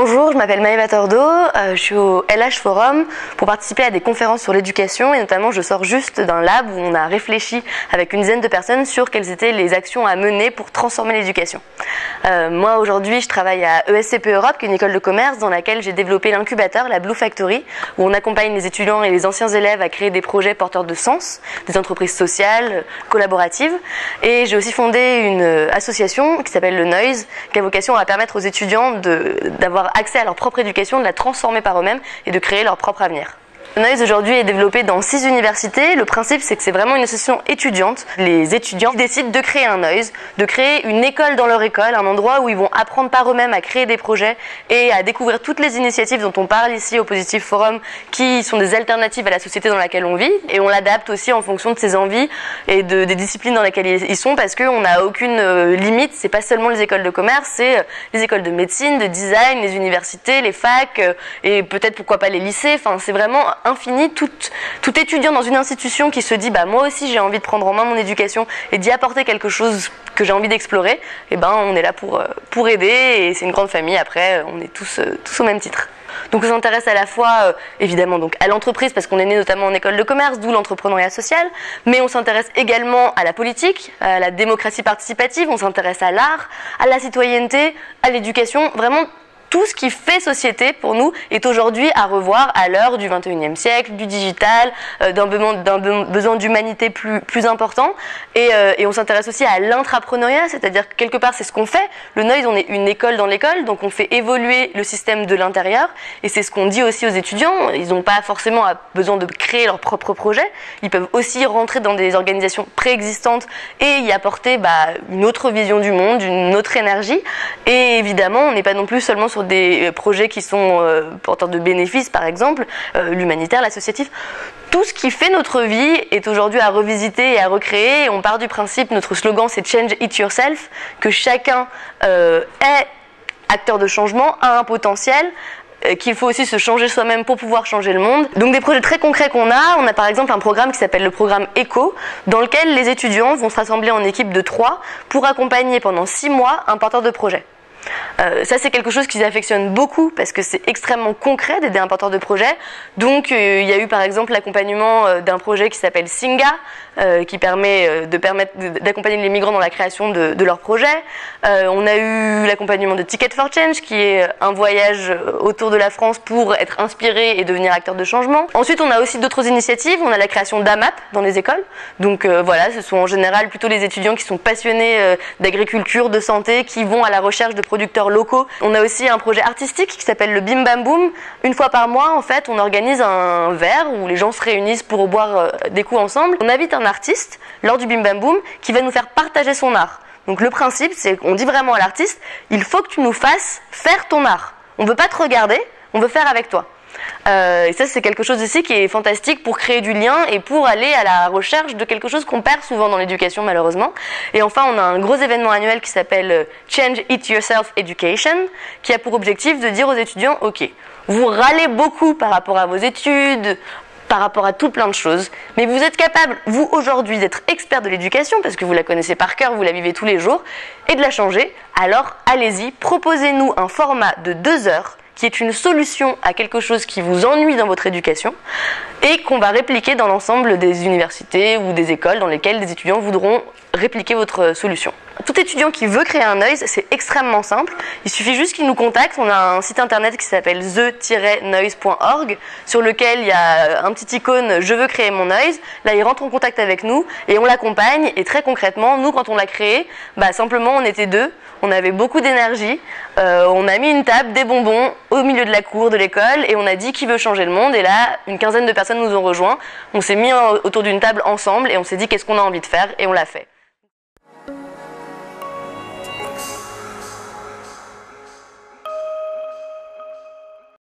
Bonjour, je m'appelle Maëva Tordo, je suis au LH Forum pour participer à des conférences sur l'éducation et notamment je sors juste d'un lab où on a réfléchi avec une dizaine de personnes sur quelles étaient les actions à mener pour transformer l'éducation. Moi aujourd'hui je travaille à ESCP Europe, qui est une école de commerce dans laquelle j'ai développé l'incubateur, la Blue Factory, où on accompagne les étudiants et les anciens élèves à créer des projets porteurs de sens, des entreprises sociales, collaboratives. Et j'ai aussi fondé une association qui s'appelle le Noise, qui a vocation à permettre aux étudiants d'avoir accès à leur propre éducation, de la transformer par eux-mêmes et de créer leur propre avenir. Le Noise aujourd'hui est développé dans 6 universités. Le principe, c'est que c'est vraiment une association étudiante. Les étudiants décident de créer un Noise, de créer une école dans leur école, un endroit où ils vont apprendre par eux-mêmes à créer des projets et à découvrir toutes les initiatives dont on parle ici au Positive Forum, qui sont des alternatives à la société dans laquelle on vit. Et on l'adapte aussi en fonction de ses envies et des disciplines dans lesquelles ils sont, parce qu'on n'a aucune limite. C'est pas seulement les écoles de commerce, c'est les écoles de médecine, de design, les universités, les facs et peut-être pourquoi pas les lycées. Enfin, c'est vraiment infini. Tout étudiant dans une institution qui se dit moi aussi j'ai envie de prendre en main mon éducation et d'y apporter quelque chose que j'ai envie d'explorer, et on est là pour aider, et c'est une grande famille. Après on est tous au même titre. Donc on s'intéresse à la fois évidemment donc à l'entreprise, parce qu'on est né notamment en école de commerce, d'où l'entrepreneuriat social, mais on s'intéresse également à la politique, à la démocratie participative, on s'intéresse à l'art, à la citoyenneté, à l'éducation. Vraiment tout ce qui fait société pour nous est aujourd'hui à revoir à l'heure du 21e siècle, du digital, d'un besoin d'humanité plus important. Et on s'intéresse aussi à l'intrapreneuriat, c'est-à-dire que quelque part c'est ce qu'on fait. Le Noise, on est une école dans l'école, donc on fait évoluer le système de l'intérieur, et c'est ce qu'on dit aussi aux étudiants. Ils n'ont pas forcément besoin de créer leur propre projet, ils peuvent aussi rentrer dans des organisations préexistantes et y apporter une autre vision du monde, une autre énergie. Et évidemment, on n'est pas non plus seulement sur des projets qui sont porteurs de bénéfices, par exemple, l'humanitaire, l'associatif. Tout ce qui fait notre vie est aujourd'hui à revisiter et à recréer. Et on part du principe, notre slogan c'est Change It Yourself, que chacun est acteur de changement, a un potentiel, qu'il faut aussi se changer soi-même pour pouvoir changer le monde. Donc des projets très concrets qu'on a, on a par exemple un programme qui s'appelle le programme ECHO, dans lequel les étudiants vont se rassembler en équipe de 3 pour accompagner pendant 6 mois un porteur de projet. Ça c'est quelque chose qu'ils affectionnent beaucoup parce que c'est extrêmement concret d'aider un porteur de projet. Donc il y a eu par exemple l'accompagnement d'un projet qui s'appelle Singa, qui permet d'accompagner les migrants dans la création de leur projet. On a eu l'accompagnement de Ticket for Change, qui est un voyage autour de la France pour être inspiré et devenir acteur de changement. Ensuite on a aussi d'autres initiatives. On a la création d'AMAP dans les écoles. Donc voilà, ce sont en général plutôt les étudiants qui sont passionnés d'agriculture, de santé, qui vont à la recherche de producteurs locaux. On a aussi un projet artistique qui s'appelle le Bim Bam Boom. Une fois par mois, en fait, on organise un verre où les gens se réunissent pour boire des coups ensemble. On invite un artiste lors du Bim Bam Boom qui va nous faire partager son art. Donc le principe, c'est qu'on dit vraiment à l'artiste, il faut que tu nous fasses faire ton art. On ne veut pas te regarder, on veut faire avec toi. Et ça c'est quelque chose ici qui est fantastique pour créer du lien et pour aller à la recherche de quelque chose qu'on perd souvent dans l'éducation malheureusement. Et enfin on a un gros événement annuel qui s'appelle Change It Yourself Education, qui a pour objectif de dire aux étudiants, ok, vous râlez beaucoup par rapport à vos études, par rapport à tout plein de choses, mais vous êtes capable, vous aujourd'hui, d'être expert de l'éducation, parce que vous la connaissez par cœur, vous la vivez tous les jours, et de la changer. Alors allez-y, proposez-nous un format de 2 heures qui est une solution à quelque chose qui vous ennuie dans votre éducation et qu'on va répliquer dans l'ensemble des universités ou des écoles dans lesquelles les étudiants voudront répliquer votre solution. Tout étudiant qui veut créer un Noise, c'est extrêmement simple. Il suffit juste qu'il nous contacte. On a un site internet qui s'appelle the-noise.org sur lequel il y a un petit icône « Je veux créer mon Noise ». Là, il rentre en contact avec nous et on l'accompagne. Et très concrètement, nous, quand on l'a créé, simplement, on était 2. On avait beaucoup d'énergie. On a mis une table, des bonbons au milieu de la cour de l'école et on a dit qui veut changer le monde. Et là, une quinzaine de personnes nous ont rejoints. On s'est mis autour d'une table ensemble et on s'est dit qu'est-ce qu'on a envie de faire et on l'a fait.